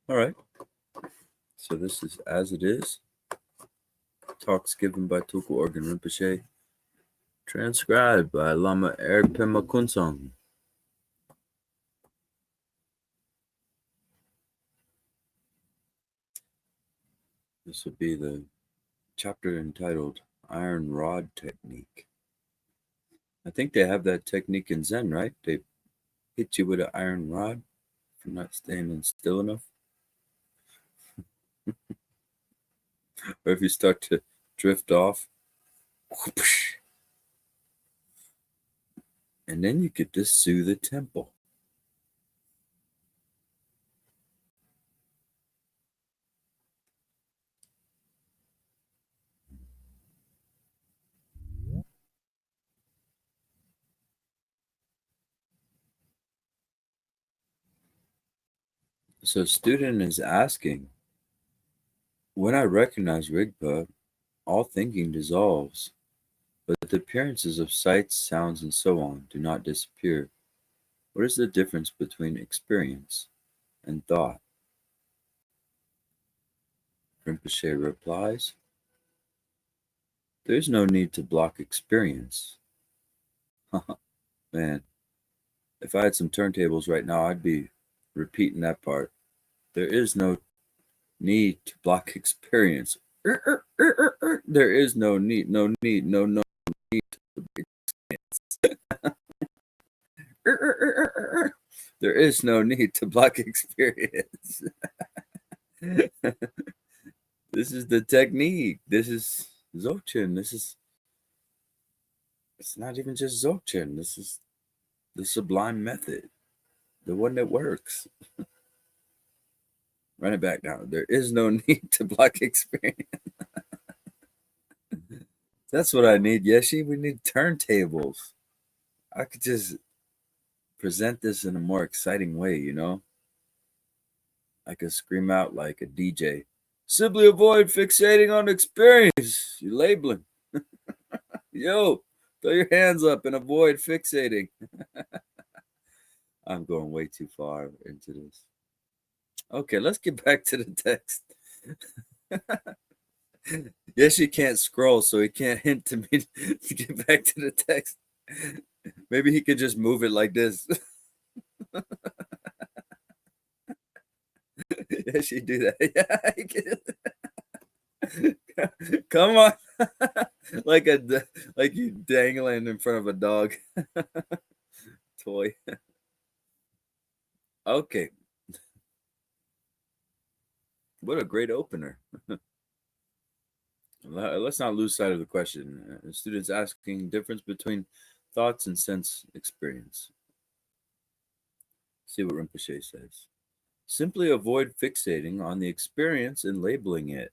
All right. So this is As It Is. Talks given by Tulku Urgyen Rinpoche. Transcribed by Lama Eric Pema Kunsang. This would be the chapter entitled Iron Rod Technique. I think they have that technique in Zen, right? They hit you with an iron rod for not standing still enough. Or if you start to drift off, and then you get to soothe the temple. So student is asking, when I recognize Rigpa, all thinking dissolves, but the appearances of sights, sounds, and so on do not disappear. What is the difference between experience and thought? Rinpoche replies, there is no need to block experience. Man, if I had some turntables right now, I'd be repeating that part. There is no need to block experience. There is no need to block experience. There is no need to block experience. This is the technique. This is Dzogchen. It's not even just Dzogchen. This is the sublime method, the one that works. Run it back down. There is no need to block experience. That's what I need, Yeshe. We need turntables. I could just present this in a more exciting way, you know? I could scream out like a DJ. Simply avoid fixating on experience. You're labeling. Yo, throw your hands up and avoid fixating. I'm going way too far into this. Okay, let's get back to the text. Yes, he can't scroll, so he can't hint to me to get back to the text. Maybe he could just move it like this. Yes, she do that. Yeah, come on, like you dangling in front of a dog toy. Okay, what a great opener. Let's not lose sight of the question. Students asking difference between thoughts and sense experience. See what Rinpoche says. Simply avoid fixating on the experience and labeling it.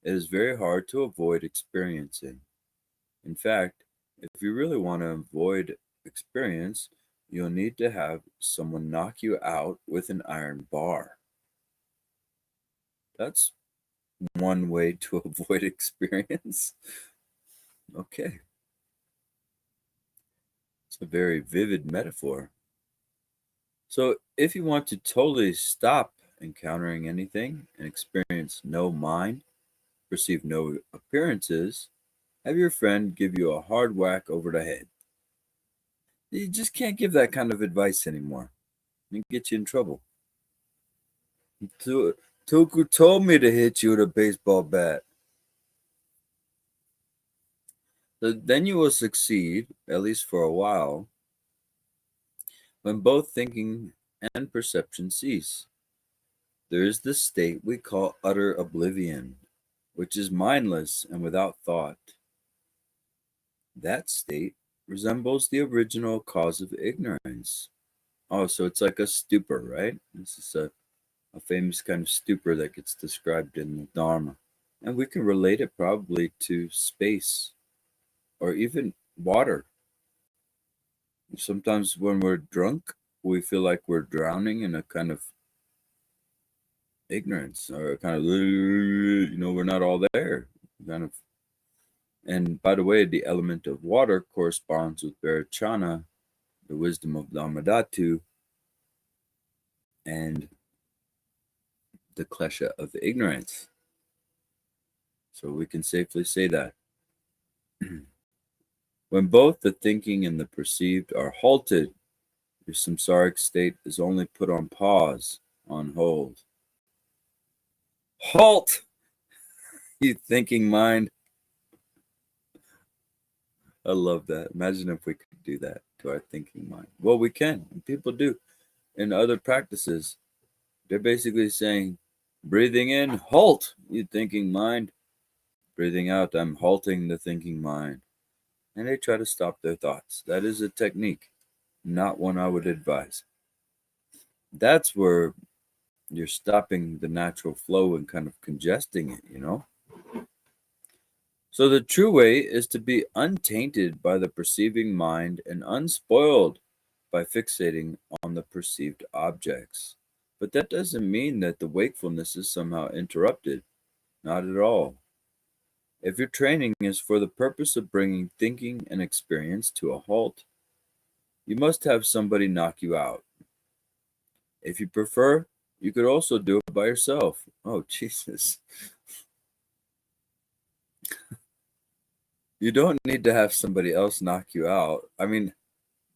It is very hard to avoid experiencing. In fact, if you really want to avoid experience, you'll need to have someone knock you out with an iron bar. That's one way to avoid experience. Okay. It's a very vivid metaphor. So, if you want to totally stop encountering anything and experience no mind, perceive no appearances, have your friend give you a hard whack over the head. You just can't give that kind of advice anymore. It get you in trouble. Tulku told me to hit you with a baseball bat. Then you will succeed, at least for a while, when both thinking and perception cease. There is this state we call utter oblivion, which is mindless and without thought. That state resembles the original cause of ignorance. Oh, so it's like a stupor, right? This is a famous kind of stupor that gets described in the Dharma. And we can relate it probably to space or even water. Sometimes when we're drunk, we feel like we're drowning in a kind of ignorance or a kind of, we're not all there. Kind of. And by the way, the element of water corresponds with Vairochana, the wisdom of Dhammadhatu, and the klesha of ignorance. So we can safely say that. When both the thinking and the perceived are halted, your samsaric state is only put on pause, on hold. Halt, you thinking mind. I love that. Imagine if we could do that to our thinking mind. Well, we can, and people do. In other practices, they're basically saying, breathing in, halt, you thinking mind. Breathing out, I'm halting the thinking mind. And they try to stop their thoughts. That is a technique, not one I would advise. That's where you're stopping the natural flow and kind of congesting it. So the true way is to be untainted by the perceiving mind and unspoiled by fixating on the perceived objects. But that doesn't mean that the wakefulness is somehow interrupted. Not at all. If your training is for the purpose of bringing thinking and experience to a halt, you must have somebody knock you out. If you prefer, you could also do it by yourself. Oh, Jesus. You don't need to have somebody else knock you out. I mean,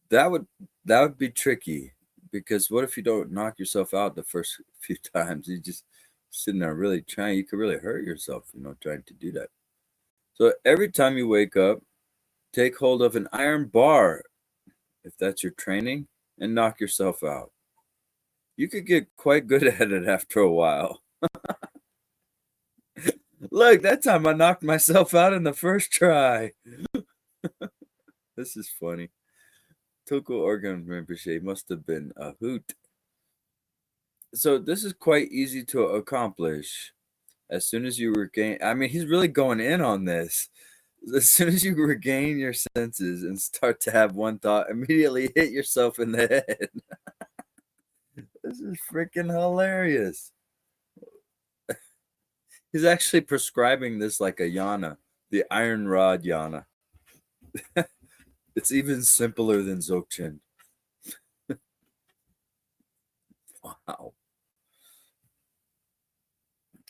that would be tricky, because what if you don't knock yourself out the first few times? You just sitting there really trying. You could really hurt yourself, trying to do that. So every time you wake up, take hold of an iron bar, if that's your training, and knock yourself out. You could get quite good at it after a while. Look, that time I knocked myself out in the first try. This is funny. Tulku Urgyen Rinpoche must have been a hoot. So this is quite easy to accomplish. As soon as you regain, I mean, he's really going in on this. As soon as you regain your senses and start to have one thought, immediately hit yourself in the head. This is freaking hilarious. He's actually prescribing this like a yana, the iron rod yana. It's even simpler than Dzogchen. Wow.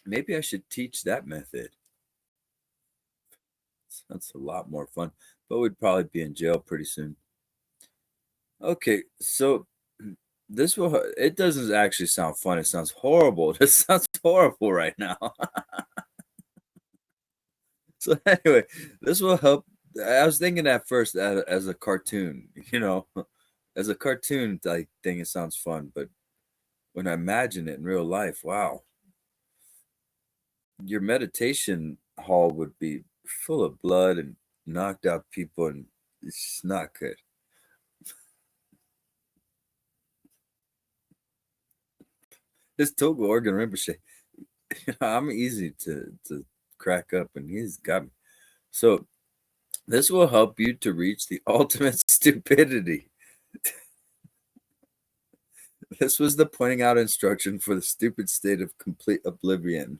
Maybe I should teach that method. Sounds a lot more fun, but we'd probably be in jail pretty soon. Okay, so it doesn't actually sound fun. It sounds horrible. It sounds horrible right now. So anyway, this will help. I was thinking at first as a cartoon, as a cartoon like thing, it sounds fun, but when I imagine it in real life, wow, your meditation hall would be full of blood and knocked out people, and it's just not good. This Tulku Urgyen Rinpoche, I'm easy to crack up, and he's got me. So this will help you to reach the ultimate stupidity. This was the pointing out instruction for the stupid state of complete oblivion.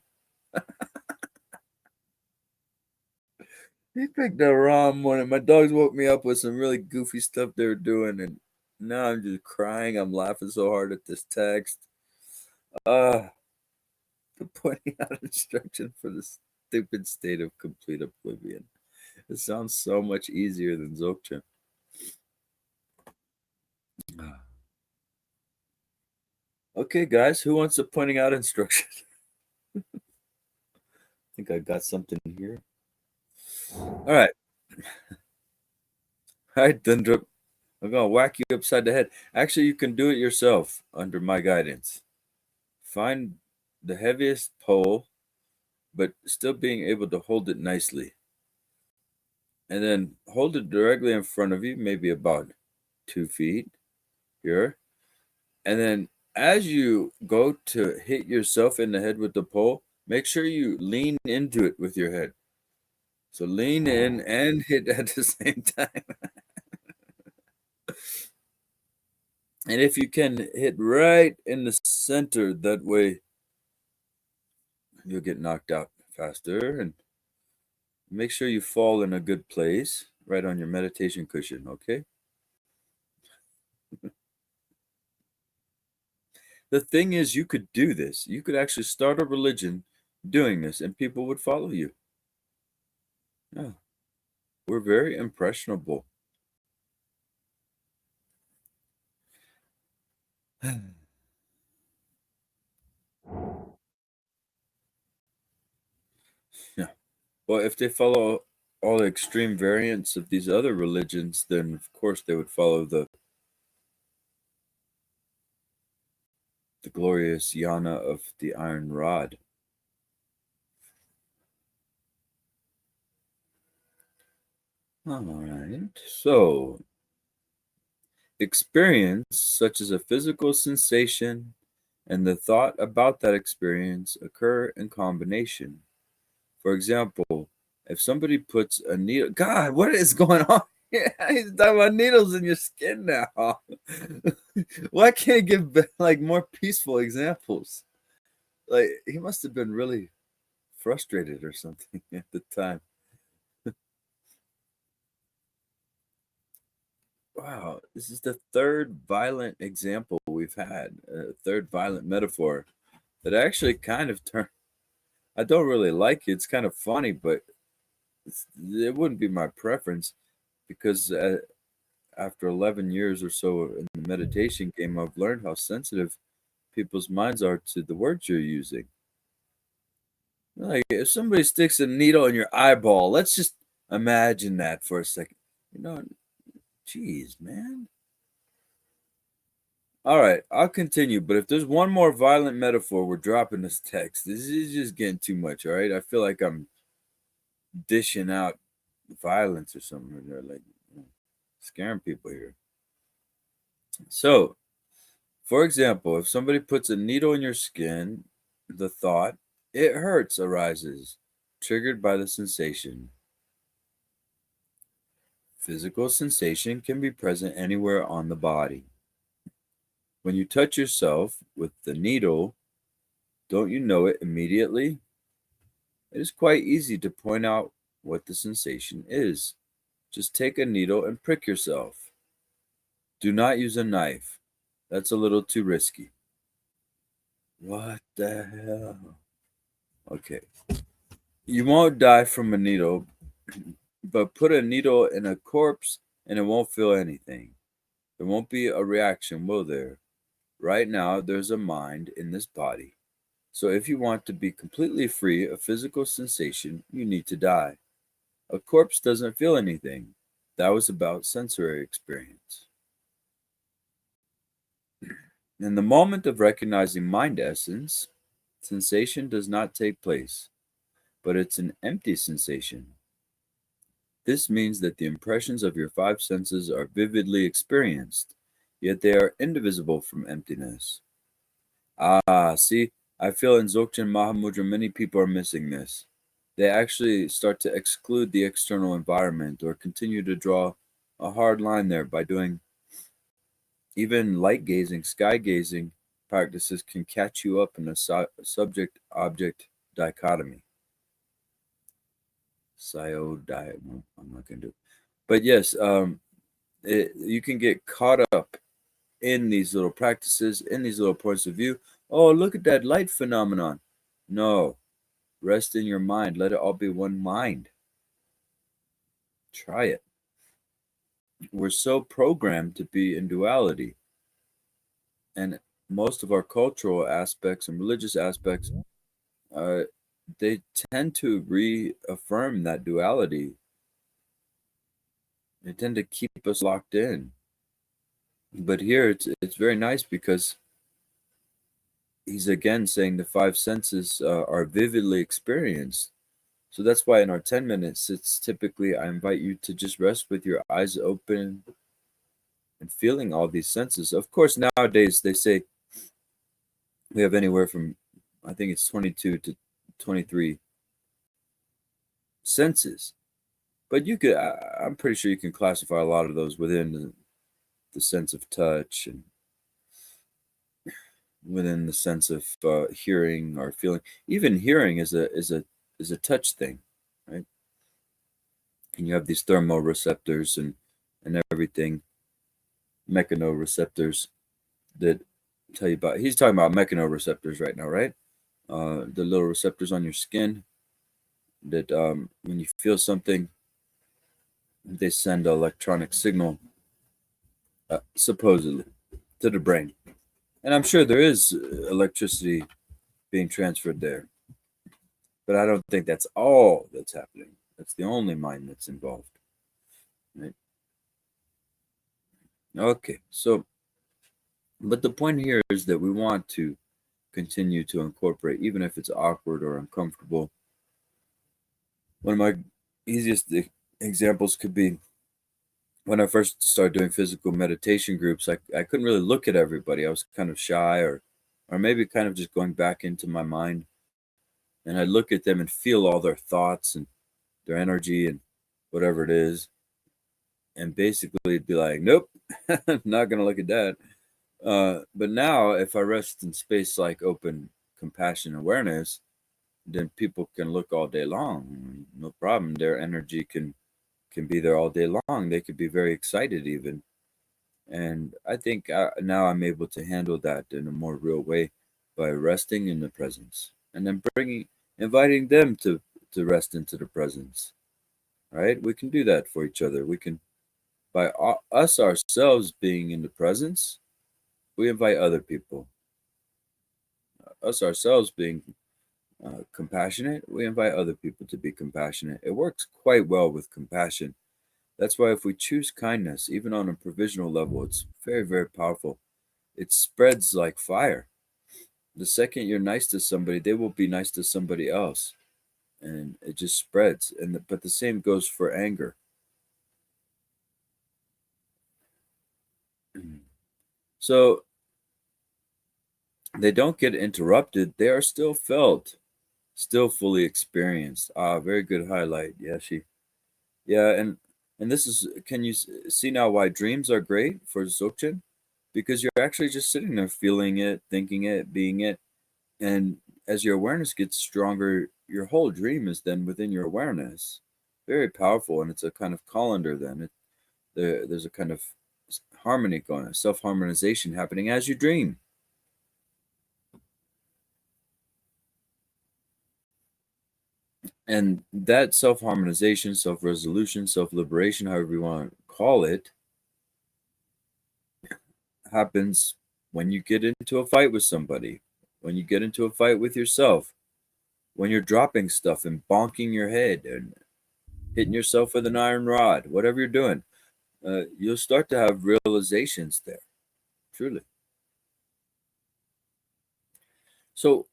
He picked the wrong one, and my dogs woke me up with some really goofy stuff they were doing, and now I'm just crying. I'm laughing so hard at this text. The pointing out instruction for the stupid state of complete oblivion. It sounds so much easier than Dzogchen. Okay, guys, who wants a pointing out instruction? I think I got something here. All right. All right, Dundrup. I'm going to whack you upside the head. Actually, you can do it yourself under my guidance. Find the heaviest pole, but still being able to hold it nicely. And then hold it directly in front of you, maybe about 2 feet here. And then as you go to hit yourself in the head with the pole, make sure you lean into it with your head. So lean in and hit at the same time. And if you can hit right in the center, that way you'll get knocked out faster. And make sure you fall in a good place, right on your meditation cushion, okay? The thing is, you could do this. You could actually start a religion doing this, and people would follow you. Yeah, we're very impressionable. Yeah. Well, if they follow all the extreme variants of these other religions, then of course they would follow the glorious yana of the iron rod. All right. So, experience, such as a physical sensation and the thought about that experience, occur in combination. For example, if somebody puts a needle, God, what is going on? Yeah, he's talking about needles in your skin now. Why can't he give like more peaceful examples? Like he must have been really frustrated or something at the time. Wow, this is the third violent example we've had, a third violent metaphor that actually kind of turned. I don't really like it. It's kind of funny, but it wouldn't be my preference because after 11 years or so in the meditation game, I've learned how sensitive people's minds are to the words you're using. Like if somebody sticks a needle in your eyeball, let's just imagine that for a second. You know, geez, man. All right, I'll continue. But if there's one more violent metaphor, we're dropping this text. This is just getting too much. All right, I feel like I'm dishing out violence or something. Or like scaring people here. So, for example, if somebody puts a needle in your skin, the thought "it hurts" arises, triggered by the sensation. Physical sensation can be present anywhere on the body. When you touch yourself with the needle, don't you know it immediately? It is quite easy to point out what the sensation is. Just take a needle and prick yourself. Do not use a knife. That's a little too risky. What the hell? Okay. You won't die from a needle, but put a needle in a corpse and it won't feel anything. There won't be a reaction, will there? Right now, there's a mind in this body. So if you want to be completely free of physical sensation, you need to die. A corpse doesn't feel anything. That was about sensory experience. In the moment of recognizing mind essence, sensation does not take place, but it's an empty sensation. This means that the impressions of your five senses are vividly experienced, yet they are indivisible from emptiness. Ah, see, I feel in Dzogchen Mahamudra many people are missing this. They actually start to exclude the external environment or continue to draw a hard line there by doing even light gazing, sky gazing practices can catch you up in a subject object dichotomy. No, I'm not going to do it. But yes, you can get caught up in these little practices, in these little points of view. Oh, look at that light phenomenon. No, rest in your mind. Let it all be one mind. Try it. We're so programmed to be in duality. And most of our cultural aspects and religious aspects, uh, they tend to reaffirm that duality. They tend to keep us locked in. But here it's very nice because he's again saying the five senses are vividly experienced. So that's why in our 10 minutes, it's typically I invite you to just rest with your eyes open and feeling all these senses. Of course, nowadays they say we have anywhere from, I think it's 22 to 23 senses. But I'm pretty sure you can classify a lot of those within the sense of touch and within the sense of hearing or feeling. Even hearing is a touch thing, right? And you have these thermoreceptors and everything, mechanoreceptors that tell you about. He's talking about mechanoreceptors right now, right? The little receptors on your skin that when you feel something, they send an electronic signal, supposedly, to the brain. And I'm sure there is electricity being transferred there, but I don't think that's all that's happening. That's the only mind that's involved. Right? Okay, so, but the point here is that we want to continue to incorporate, even if it's awkward or uncomfortable. One of my easiest examples could be when I first started doing physical meditation groups. I couldn't really look at everybody. I was kind of shy, or maybe kind of just going back into my mind. And I look at them and feel all their thoughts and their energy and whatever it is. And basically it'd be like, nope, I'm not going to look at that. But now, if I rest in space like open compassion awareness, then people can look all day long. No problem. Their energy can be there all day long. They could be very excited even. And I think now I'm able to handle that in a more real way by resting in the presence and then inviting them to rest into the presence. Right? We can do that for each other. We can, by us ourselves being in the presence, we invite other people. Us ourselves being compassionate, we invite other people to be compassionate. It works quite well with compassion. That's why if we choose kindness, even on a provisional level, it's very, very powerful. It spreads like fire. The second you're nice to somebody, they will be nice to somebody else, and it just spreads. But the same goes for anger. So they don't get interrupted. They are still felt, still fully experienced. Ah, very good highlight, Yeshe. Yeah, and this is, can you see now why dreams are great for Dzogchen? Because you're actually just sitting there feeling it, thinking it, being it. And as your awareness gets stronger, your whole dream is then within your awareness. Very powerful, and it's a kind of colander then. There's a kind of harmony going, self-harmonization happening as you dream. And that self-harmonization, self-resolution, self-liberation, however you want to call it, happens when you get into a fight with somebody, when you get into a fight with yourself, when you're dropping stuff and bonking your head and hitting yourself with an iron rod, whatever you're doing, you'll start to have realizations there, truly. So,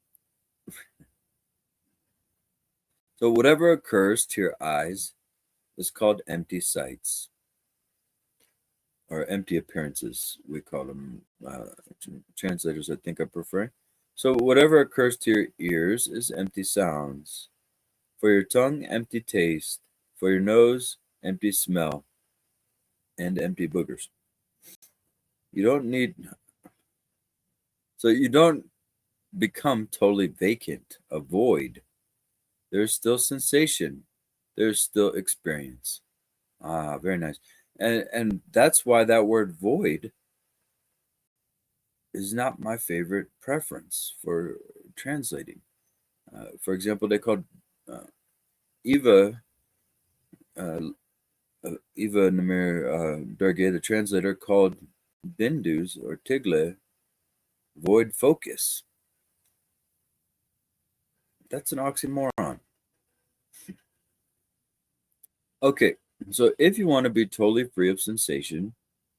so whatever occurs to your eyes is called empty sights or empty appearances. We call them translators. I think I prefer. So whatever occurs to your ears is empty sounds. For your tongue, empty taste. For your nose, empty smell and empty boogers. You don't need, so you don't become totally vacant, a void. There's still sensation. There's still experience. Ah, very nice. And that's why that word void is not my favorite preference for translating. For example, they called uh, Eva uh, Eva Namir Durge, the translator, called Bindus or Tigle void focus. That's an oxymoron. Okay, so if you want to be totally free of sensation,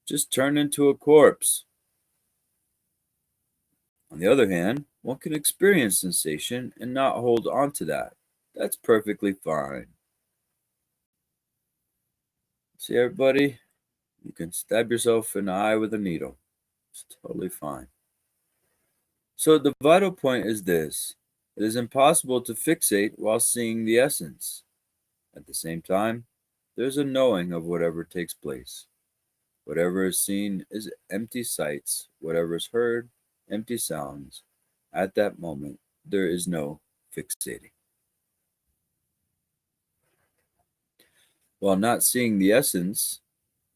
just turn into a corpse. On the other hand, one can experience sensation and not hold on to that. That's perfectly fine. See, everybody, you can stab yourself in the eye with a needle. It's totally fine. So the vital point is this: it is impossible to fixate while seeing the essence. At the same time, there's a knowing of whatever takes place. Whatever is seen is empty sights, whatever is heard, empty sounds. At that moment, there is no fixating. While not seeing the essence,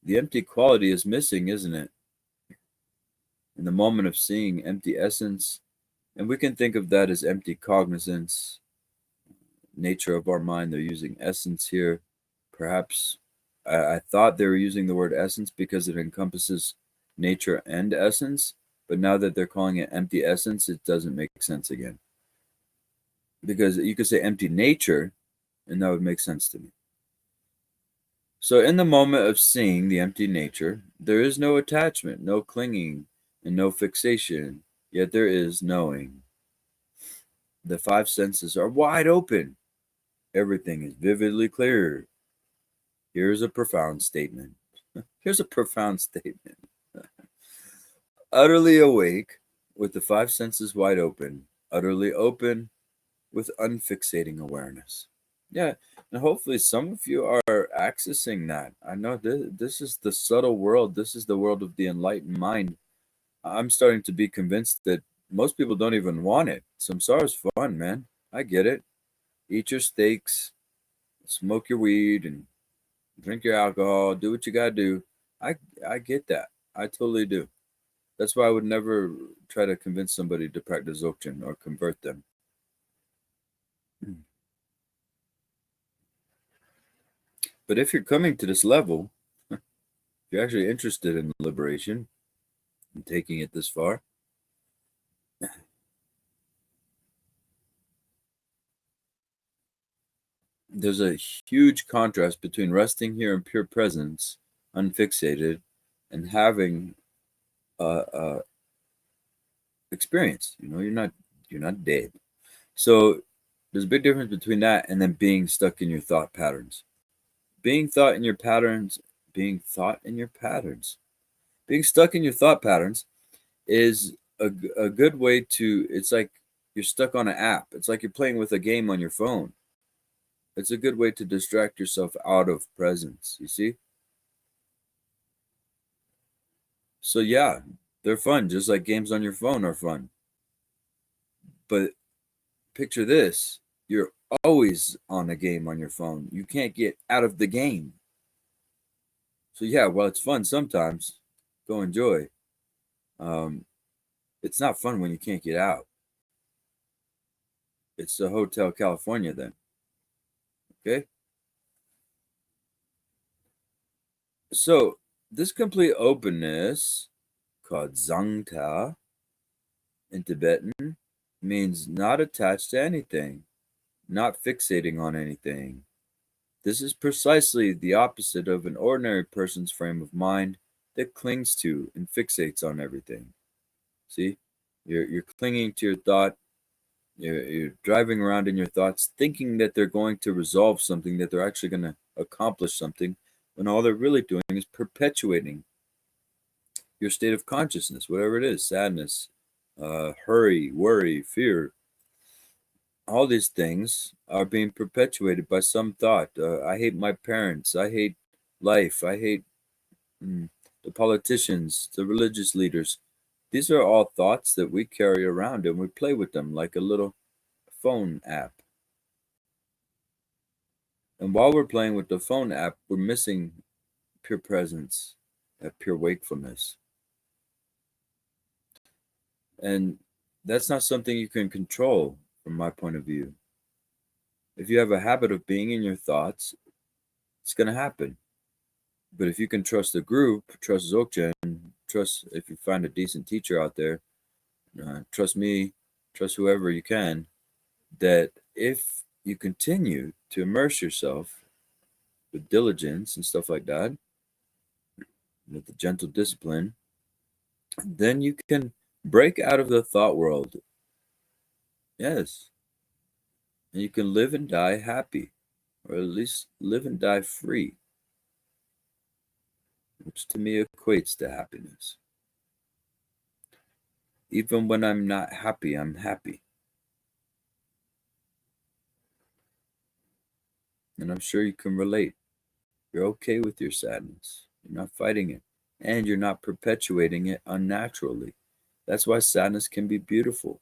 the empty quality is missing, isn't it? In the moment of seeing empty essence, and we can think of that as empty cognizance, nature of our mind. They're using essence here. Perhaps I thought they were using the word essence because it encompasses nature and essence, but now that they're calling it empty essence, it doesn't make sense again. Because you could say empty nature, and that would make sense to me. So in the moment of seeing the empty nature, there is no attachment, no clinging, and no fixation, yet there is knowing. The five senses are wide open. Everything is vividly clear. Here's a profound statement. Here's a profound statement. Utterly awake, with the five senses wide open, utterly open, with unfixating awareness. Yeah, and hopefully some of you are accessing that. I know this is the subtle world. This is the world of the enlightened mind. I'm starting to be convinced that most people don't even want it. Samsara's fun, man. I get it. Eat your steaks, smoke your weed, and drink your alcohol. Do what you gotta do. I get that. I totally do. That's why I would never try to convince somebody to practice Dzogchen or convert them. But if you're coming to this level, if you're actually interested in liberation and taking it this far, there's a huge contrast between resting here in pure presence, unfixated, and having experience. You're not dead. So there's a big difference between that and then being stuck in your thought patterns. Being stuck in your thought patterns is a good way to, it's like you're stuck on an app. It's like you're playing with a game on your phone. It's a good way to distract yourself out of presence, you see? So yeah, they're fun, just like games on your phone are fun. But picture this, you're always on a game on your phone. You can't get out of the game. So yeah, while it's fun sometimes, go enjoy. It's not fun when you can't get out. It's the Hotel California then. Okay? So this complete openness, called Zangta in Tibetan, means not attached to anything, not fixating on anything. This is precisely the opposite of an ordinary person's frame of mind that clings to and fixates on everything. See? You're clinging to your thought. You're driving around in your thoughts thinking that they're going to resolve something, that they're actually going to accomplish something, when all they're really doing is perpetuating your state of consciousness, whatever it is, sadness, hurry, worry, fear. All these things are being perpetuated by some thought. I hate my parents. I hate life. I hate the politicians, the religious leaders. These are all thoughts that we carry around and we play with them like a little phone app. And while we're playing with the phone app, we're missing pure presence, pure wakefulness. And that's not something you can control from my point of view. If you have a habit of being in your thoughts, it's going to happen. But if you can trust the group, trust Dzogchen, trust if you find a decent teacher out there, trust me, trust whoever you can, that if you continue to immerse yourself with diligence and stuff like that, with the gentle discipline, then you can break out of the thought world. Yes. And you can live and die happy, or at least live and die free, which to me equates to happiness. Even when I'm not happy, I'm happy. And I'm sure you can relate. You're okay with your sadness. You're not fighting it. And you're not perpetuating it unnaturally. That's why sadness can be beautiful.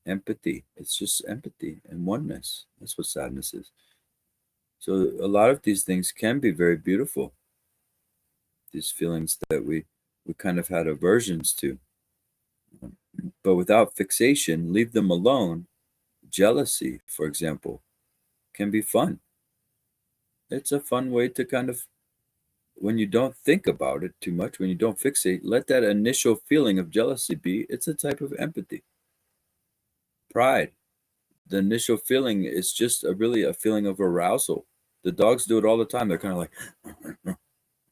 Empathy. It's just empathy and oneness. That's what sadness is. So a lot of these things can be very beautiful. These feelings that we we kind of had aversions to. But without fixation, leave them alone. Jealousy, for example, can be fun. It's a fun way to kind of, when you don't think about it too much, when you don't fixate, let that initial feeling of jealousy be. It's a type of empathy. Pride, the initial feeling is just really a feeling of arousal. The dogs do it all the time. They're kind of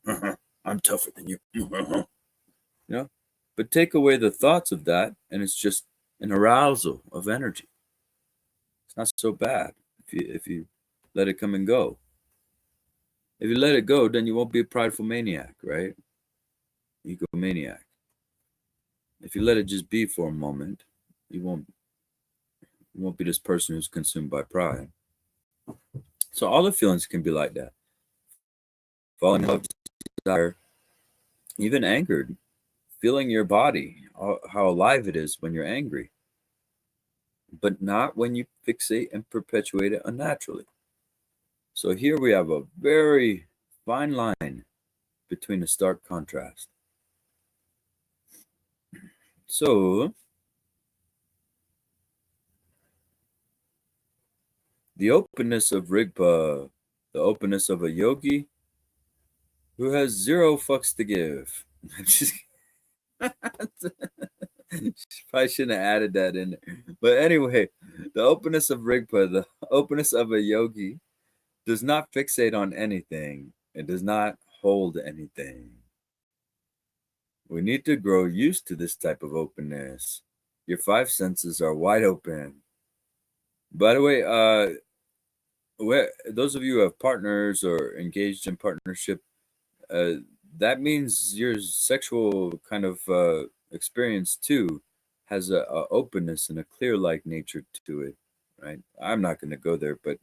like, I'm tougher than you. You know? But take away the thoughts of that, and it's just an arousal of energy. It's not so bad if you let it come and go. If you let it go, then you won't be a prideful maniac, right? Egomaniac. If you let it just be for a moment, you won't be this person who's consumed by pride. So all the feelings can be like that. Falling in love, desire, even angered, feeling your body, how alive it is when you're angry, but not when you fixate and perpetuate it unnaturally. So here we have a very fine line between a stark contrast. So the openness of Rigpa, the openness of a yogi who has zero fucks to give. Probably shouldn't have added that in there. But anyway, the openness of Rigpa, the openness of a yogi, does not fixate on anything. It does not hold anything. We need to grow used to this type of openness. Your five senses are wide open. By the way, those of you who have partners or engaged in partnership, that means your sexual kind of experience too has a openness and a clear-like nature to it, right? I'm not going to go there, but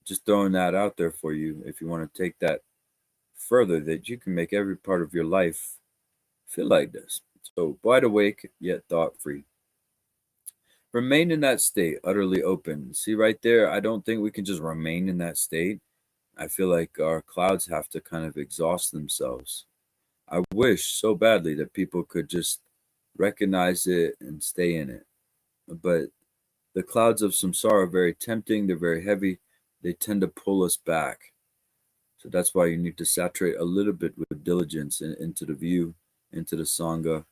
just throwing that out there for you if you want to take that further, that you can make every part of your life feel like this. So wide awake yet thought-free. Remain in that state, utterly open. See right there, I don't think we can just remain in that state. I feel like our clouds have to kind of exhaust themselves. I wish so badly that people could just recognize it and stay in it. But the clouds of samsara are very tempting, they're very heavy, they tend to pull us back. So that's why you need to saturate a little bit with diligence into the view, into the Sangha,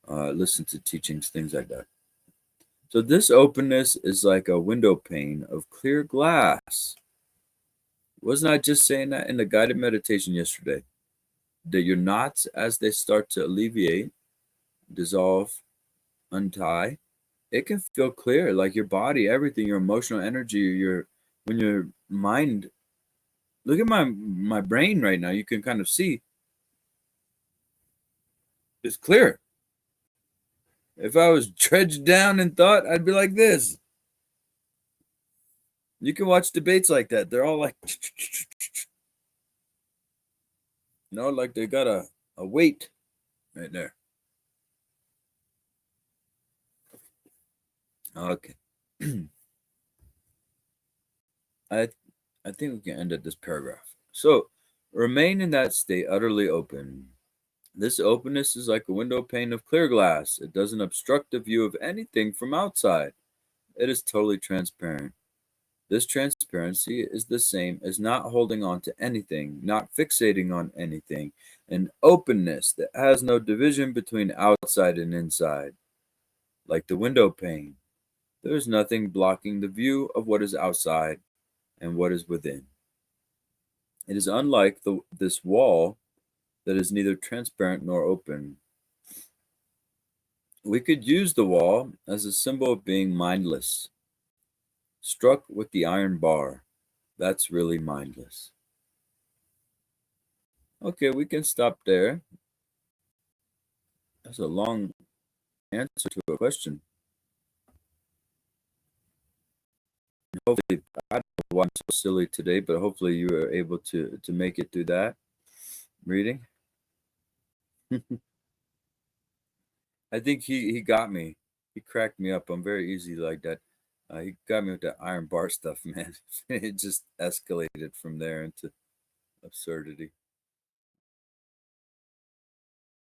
listen to teachings, things like that. So this openness is like a window pane of clear glass. Wasn't I just saying that in the guided meditation yesterday? That your knots, as they start to alleviate, dissolve, untie, it can feel clear, like your body, everything, your emotional energy, when your mind. Look at my brain right now. You can kind of see it's clear. If I was dredged down in thought, I'd be like this. You can watch debates like that. They're all like, like they got a weight right there. Okay. I think we can end at this paragraph. So, remain in that state utterly open. This openness is like a window pane of clear glass. It doesn't obstruct the view of anything from outside. It is totally transparent. This transparency is the same as not holding on to anything, not fixating on anything, an openness that has no division between outside and inside. Like the window pane, there is nothing blocking the view of what is outside and what is within. It is unlike this wall that is neither transparent nor open. We could use the wall as a symbol of being mindless. Struck with the iron bar, that's really mindless. Okay, we can stop there. That's a long answer to a question. Hopefully, I don't know why I'm so silly today, but hopefully you were able to make it through that reading. I think he got me. He cracked me up. I'm very easy like that. He got me with that iron bar stuff, man. It just escalated from there into absurdity.